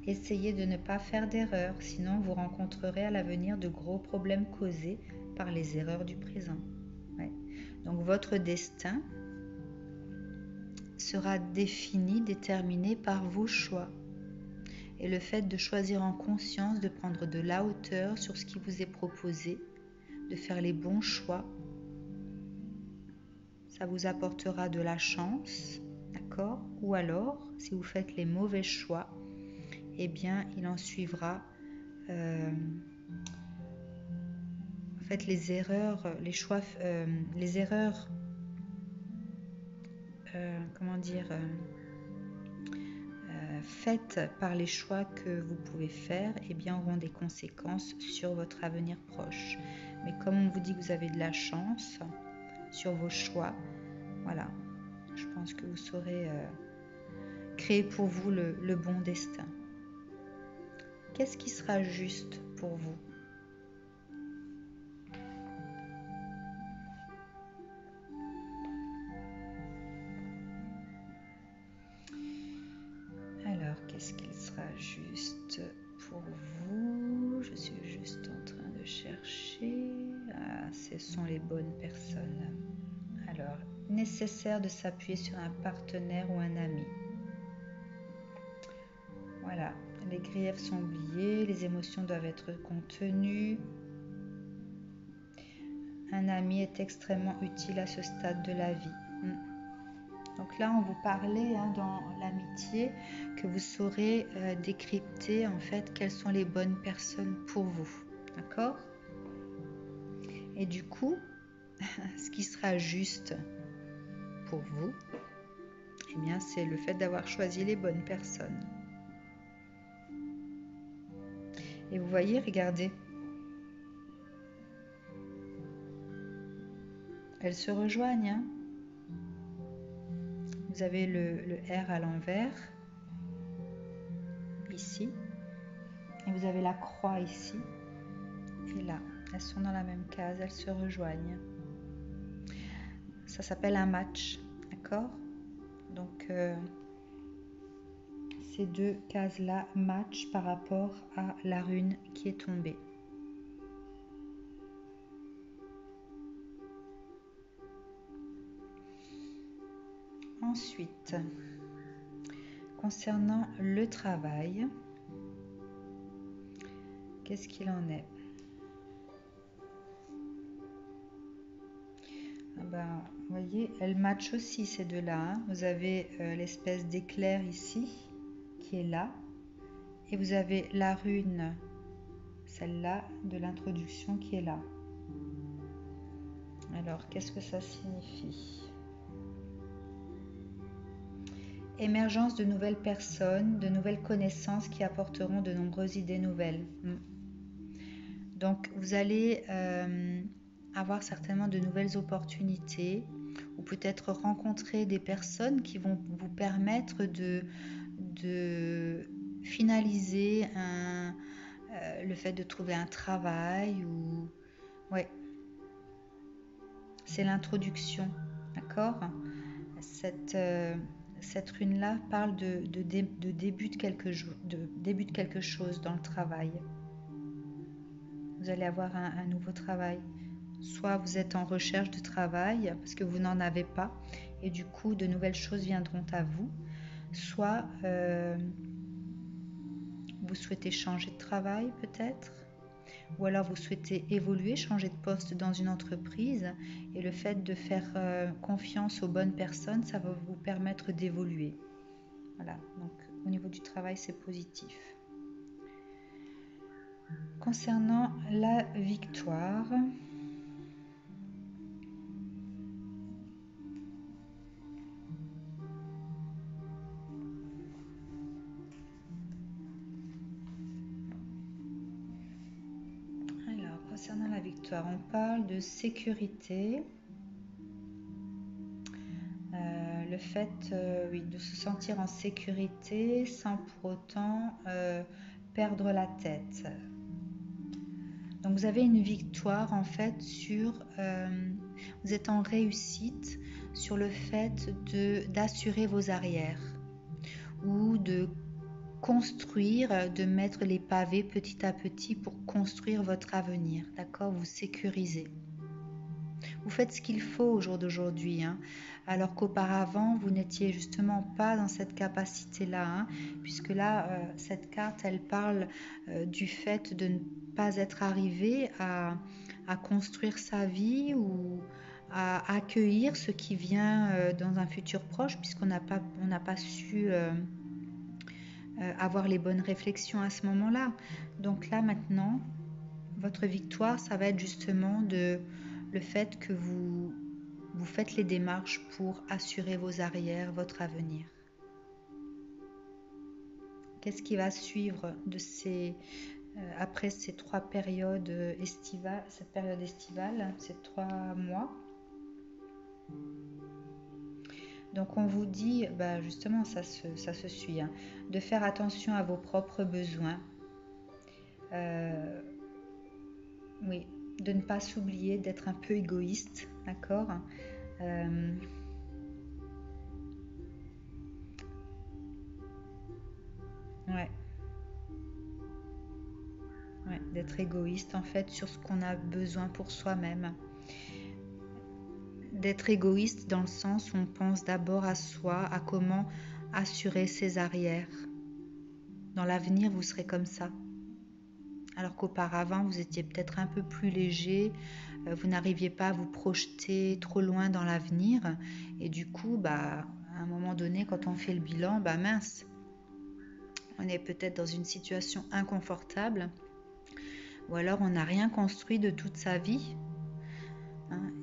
Essayez de ne pas faire d'erreurs, sinon vous rencontrerez à l'avenir de gros problèmes causés par les erreurs du présent. Ouais. Donc votre destin sera déterminé par vos choix. Et le fait de choisir en conscience, de prendre de la hauteur sur ce qui vous est proposé, de faire les bons choix, ça vous apportera de la chance, d'accord ? Ou alors, si vous faites les mauvais choix, eh bien, il en suivra les erreurs, faites par les choix que vous pouvez faire, eh bien, auront des conséquences sur votre avenir proche. Mais comme on vous dit que vous avez de la chance sur vos choix, voilà, je pense que vous saurez créer pour vous le bon destin. Qu'est-ce qui sera juste pour vous ? Alors, qu'est-ce qu'il sera juste pour vous ? Je suis juste en train de chercher. Ah, ce sont les bonnes personnes. Alors, nécessaire de s'appuyer sur un partenaire ou un ami. Voilà, les griefs sont oubliés, les émotions doivent être contenues. Un ami est extrêmement utile à ce stade de la vie. Donc là, on vous parlait dans l'amitié que vous saurez décrypter en fait quelles sont les bonnes personnes pour vous. D'accord? Et du coup, ce qui sera juste pour vous, eh bien, c'est le fait d'avoir choisi les bonnes personnes. Et vous voyez, regardez, elles se rejoignent. Vous avez le R à l'envers, ici, et vous avez la croix ici, et là. Elles sont dans la même case, elles se rejoignent. Ça s'appelle un match, d'accord? Donc, ces deux cases-là matchent par rapport à la rune qui est tombée. Ensuite, concernant le travail, qu'est-ce qu'il en est? Vous voyez, elles matchent aussi ces deux-là. Vous avez l'espèce d'éclair ici, qui est là. Et vous avez la rune, celle-là, de l'introduction qui est là. Alors, qu'est-ce que ça signifie? Émergence de nouvelles personnes, de nouvelles connaissances qui apporteront de nombreuses idées nouvelles. Donc, vous allez avoir certainement de nouvelles opportunités ou peut-être rencontrer des personnes qui vont vous permettre de finaliser le fait de trouver un travail ou... Ouais. C'est l'introduction, d'accord? Cette rune-là parle de début de quelque chose dans le travail. Vous allez avoir un nouveau travail. Soit vous êtes en recherche de travail parce que vous n'en avez pas et du coup de nouvelles choses viendront à vous. Soit vous souhaitez changer de travail peut-être. Ou alors vous souhaitez évoluer, changer de poste dans une entreprise et le fait de faire confiance aux bonnes personnes, ça va vous permettre d'évoluer. Voilà, donc au niveau du travail, c'est positif. Concernant la victoire, concernant la victoire, on parle de sécurité, le fait oui, de se sentir en sécurité sans pour autant perdre la tête. Donc vous avez une victoire en fait sur, vous êtes en réussite sur le fait d'assurer vos arrières ou de construire, de mettre les pavés petit à petit pour construire votre avenir, d'accord? Vous sécurisez. Vous faites ce qu'il faut au jour d'aujourd'hui, alors qu'auparavant, vous n'étiez justement pas dans cette capacité-là, puisque là, cette carte, elle parle du fait de ne pas être arrivé à construire sa vie ou à accueillir ce qui vient dans un futur proche, puisqu'on n'a pas su... avoir les bonnes réflexions à ce moment-là. Donc là maintenant, votre victoire, ça va être justement le fait que vous faites les démarches pour assurer vos arrières, votre avenir. Qu'est-ce qui va suivre après ces 3 périodes estivales, cette période estivale, ces 3 mois? Donc on vous dit, justement, ça se suit, de faire attention à vos propres besoins. Oui, de ne pas s'oublier, d'être un peu égoïste, d'accord? Ouais. d'être égoïste en fait sur ce qu'on a besoin pour soi-même. D'être égoïste dans le sens où on pense d'abord à soi, à comment assurer ses arrières. Dans l'avenir, vous serez comme ça. Alors qu'auparavant, vous étiez peut-être un peu plus léger, vous n'arriviez pas à vous projeter trop loin dans l'avenir. Et du coup, à un moment donné, quand on fait le bilan, mince, on est peut-être dans une situation inconfortable. Ou alors, on n'a rien construit de toute sa vie.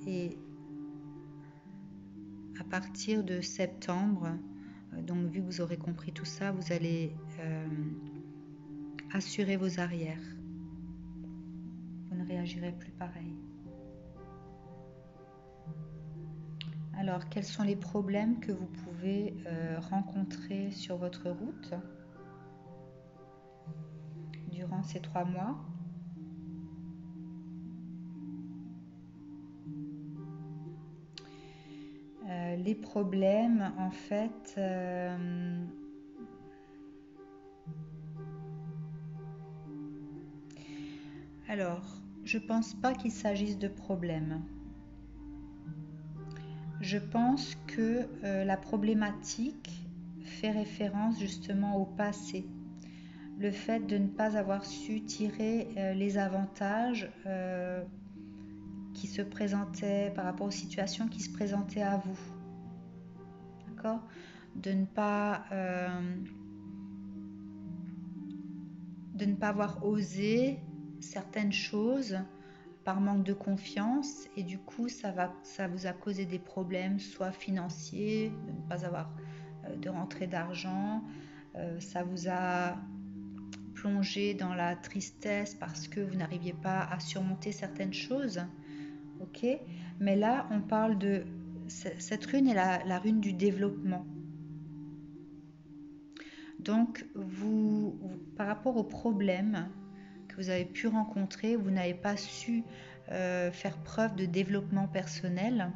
Et à partir de septembre, donc vu que vous aurez compris tout ça, vous allez assurer vos arrières. Vous ne réagirez plus pareil. Alors, quels sont les problèmes que vous pouvez rencontrer sur votre route durant ces 3 mois? Les problèmes, en fait, alors, je pense pas qu'il s'agisse de problèmes. Je pense que la problématique fait référence justement au passé. Le fait de ne pas avoir su tirer les avantages qui se présentaient par rapport aux situations qui se présentaient à vous. D'accord ? De ne pas avoir osé certaines choses par manque de confiance, et du coup ça vous a causé des problèmes, soit financiers, de ne pas avoir de rentrée d'argent, ça vous a plongé dans la tristesse parce que vous n'arriviez pas à surmonter certaines choses. Ok, mais là on parle de cette rune est la rune du développement. Donc par rapport aux problèmes que vous avez pu rencontrer, vous n'avez pas su faire preuve de développement personnel.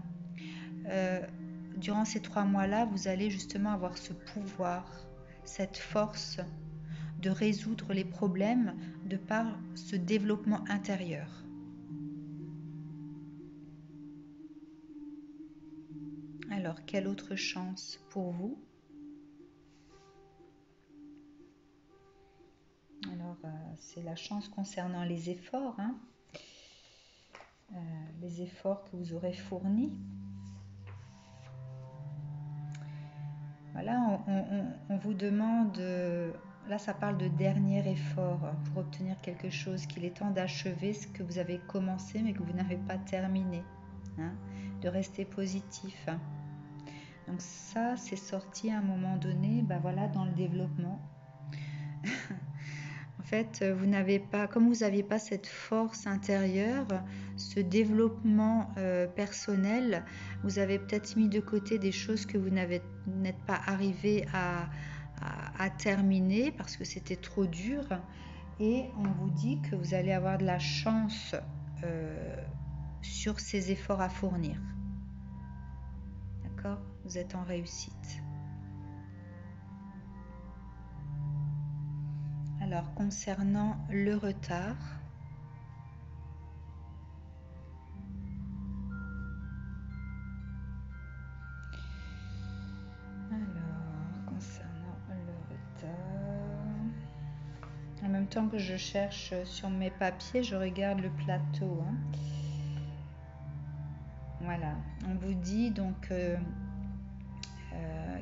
Durant ces 3 mois-là, vous allez justement avoir ce pouvoir, cette force de résoudre les problèmes de par ce développement intérieur. Alors, quelle autre chance pour vous? Alors, c'est la chance concernant les efforts, les efforts que vous aurez fournis. Voilà, on vous demande, là ça parle de dernier effort pour obtenir quelque chose, qu'il est temps d'achever ce que vous avez commencé mais que vous n'avez pas terminé, de rester positif. Donc ça, c'est sorti à un moment donné, voilà, dans le développement. En fait, vous n'avez pas, comme vous n'aviez pas cette force intérieure, ce développement personnel, vous avez peut-être mis de côté des choses que vous n'êtes pas arrivé à terminer parce que c'était trop dur. Et on vous dit que vous allez avoir de la chance sur ces efforts à fournir. D'accord ? Vous êtes en réussite. Alors, concernant le retard, en même temps que je cherche sur mes papiers, je regarde le plateau. Voilà, on vous dit donc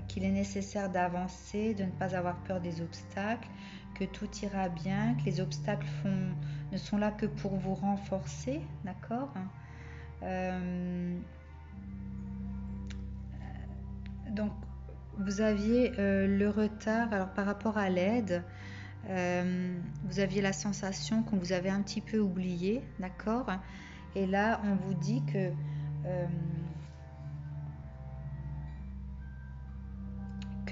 qu'il est nécessaire d'avancer, de ne pas avoir peur des obstacles, que tout ira bien, que les obstacles ne sont là que pour vous renforcer, d'accord ? Donc, vous aviez le retard, alors par rapport à l'aide, vous aviez la sensation qu'on vous avait un petit peu oublié, d'accord ? Et là, on vous dit que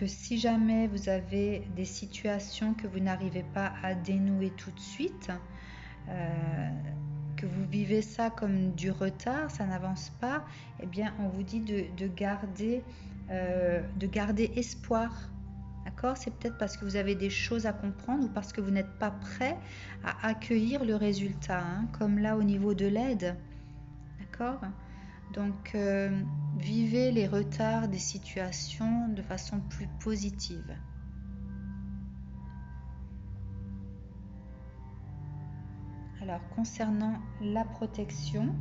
si jamais vous avez des situations que vous n'arrivez pas à dénouer tout de suite, que vous vivez ça comme du retard, ça n'avance pas, eh bien on vous dit de garder espoir, D'accord? C'est peut-être parce que vous avez des choses à comprendre ou parce que vous n'êtes pas prêt à accueillir le résultat, hein, comme là au niveau de l'aide. D'accord? Donc, vivez les retards des situations de façon plus positive. Alors, concernant la protection,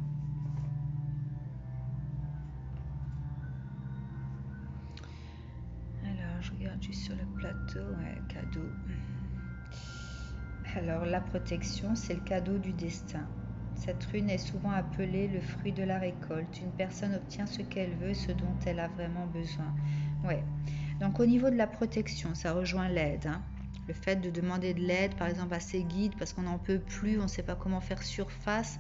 alors je regarde juste sur le plateau, ouais, cadeau. Alors, la protection, c'est le cadeau du destin. Cette rune est souvent appelée le fruit de la récolte. Une personne obtient ce qu'elle veut, ce dont elle a vraiment besoin. Ouais. Donc, au niveau de la protection, ça rejoint l'aide, hein. Le fait de demander de l'aide, par exemple, à ses guides, parce qu'on n'en peut plus, on ne sait pas comment faire surface.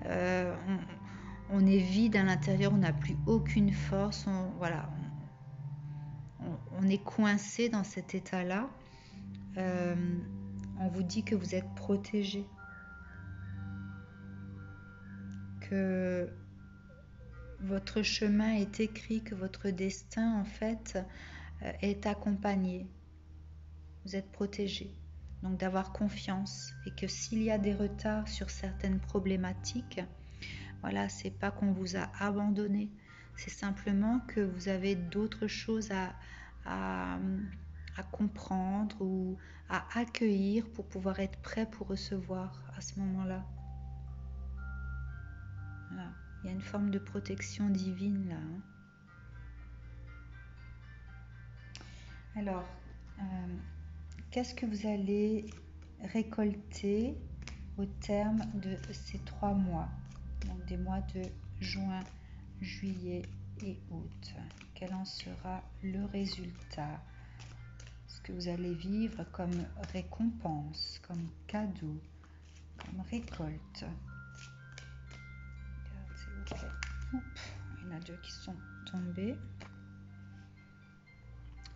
On est vide à l'intérieur, on n'a plus aucune force. Voilà, on est coincé dans cet état-là. On vous dit que vous êtes protégé, que votre chemin est écrit, que votre destin en fait est accompagné. Vous êtes protégé. Donc d'avoir confiance et que s'il y a des retards sur certaines problématiques, voilà, c'est pas qu'on vous a abandonné, c'est simplement que vous avez d'autres choses à comprendre ou à accueillir pour pouvoir être prêt pour recevoir à ce moment-là. Voilà. Il y a une forme de protection divine là, hein. Alors, qu'est-ce que vous allez récolter au terme de ces 3 mois, donc des mois de juin, juillet et août? Quel en sera le résultat? Ce que vous allez vivre comme récompense, comme cadeau, comme récolte. Regarde, s'il vous plaît. Oups, il y en a 2 qui sont tombés.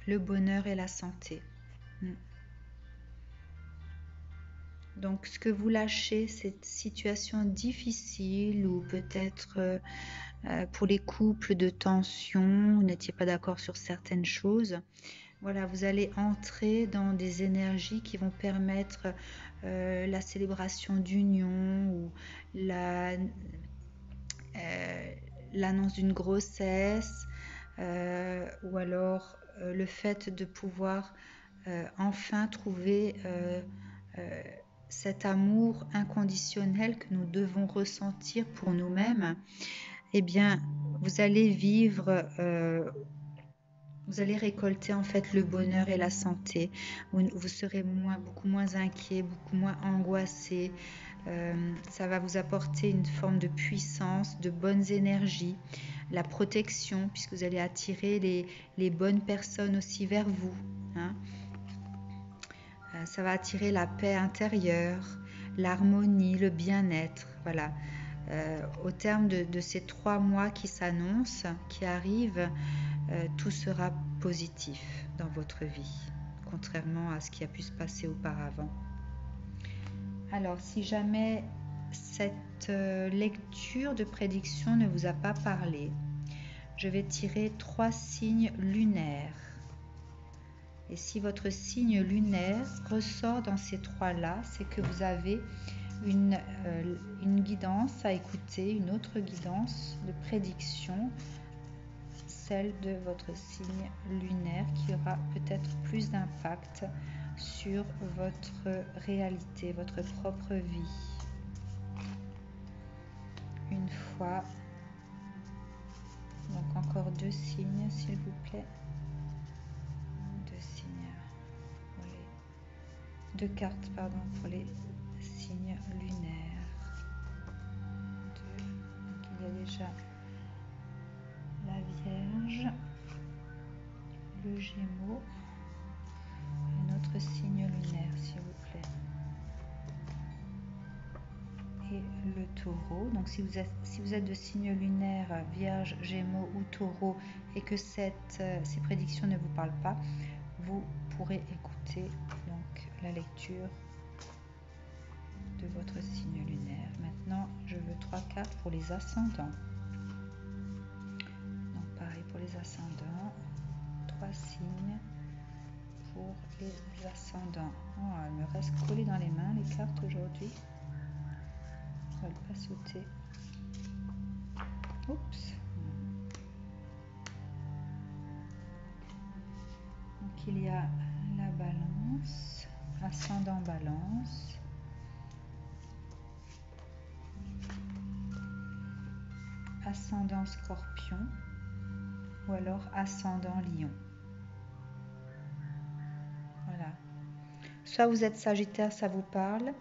Le bonheur et la santé. Donc, ce que vous lâchez, cette situation difficile ou peut-être pour les couples de tension, vous n'étiez pas d'accord sur certaines choses. Voilà, vous allez entrer dans des énergies qui vont permettre la célébration d'union ou l'annonce d'une grossesse ou alors le fait de pouvoir enfin trouver cet amour inconditionnel que nous devons ressentir pour nous-mêmes. Eh bien, vous allez vivre, vous allez récolter en fait le bonheur et la santé. Vous serez beaucoup moins inquiet, beaucoup moins angoissé. Ça va vous apporter une forme de puissance, de bonnes énergies, la protection, puisque vous allez attirer les bonnes personnes aussi vers vous, hein. Ça va attirer la paix intérieure, l'harmonie, le bien-être. Voilà. Au terme de ces 3 mois qui s'annoncent, qui arrivent, tout sera positif dans votre vie, contrairement à ce qui a pu se passer auparavant. Alors, si jamais cette lecture de prédiction ne vous a pas parlé, je vais tirer 3 signes lunaires. Et si votre signe lunaire ressort dans ces 3-là, c'est que vous avez une guidance à écouter, une autre guidance de prédiction, celle de votre signe lunaire qui aura peut-être plus d'impact sur votre réalité, votre propre vie. Une fois, donc encore 2 signes s'il vous plaît. 2 cartes, pardon, pour les signes lunaires. 2. Donc il y a déjà la Vierge, le Gémeaux, un autre signe lunaire, s'il vous plaît. Et le Taureau. Donc si vous êtes de signe lunaire Vierge, Gémeaux ou Taureau et que ces prédictions ne vous parlent pas, vous pourrez écouter donc la lecture de votre signe lunaire. Maintenant, je veux 3 cartes pour les ascendants. Donc pareil pour les ascendants, 3 signes pour pour les ascendants. Oh, elle me reste collée dans les mains, les cartes aujourd'hui. Je ne vais pas sauter. Oups. Donc il y a la balance, ascendant balance. Ascendant scorpion ou alors ascendant lion. Voilà. Soit vous êtes Sagittaire, ça vous parle.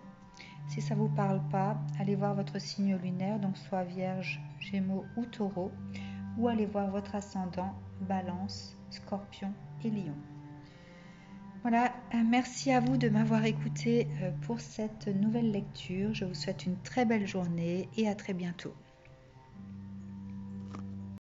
Si ça ne vous parle pas, allez voir votre signe lunaire, donc soit Vierge, Gémeaux ou Taureau, ou allez voir votre ascendant, Balance, Scorpion et Lion. Voilà, merci à vous de m'avoir écouté pour cette nouvelle lecture. Je vous souhaite une très belle journée et à très bientôt.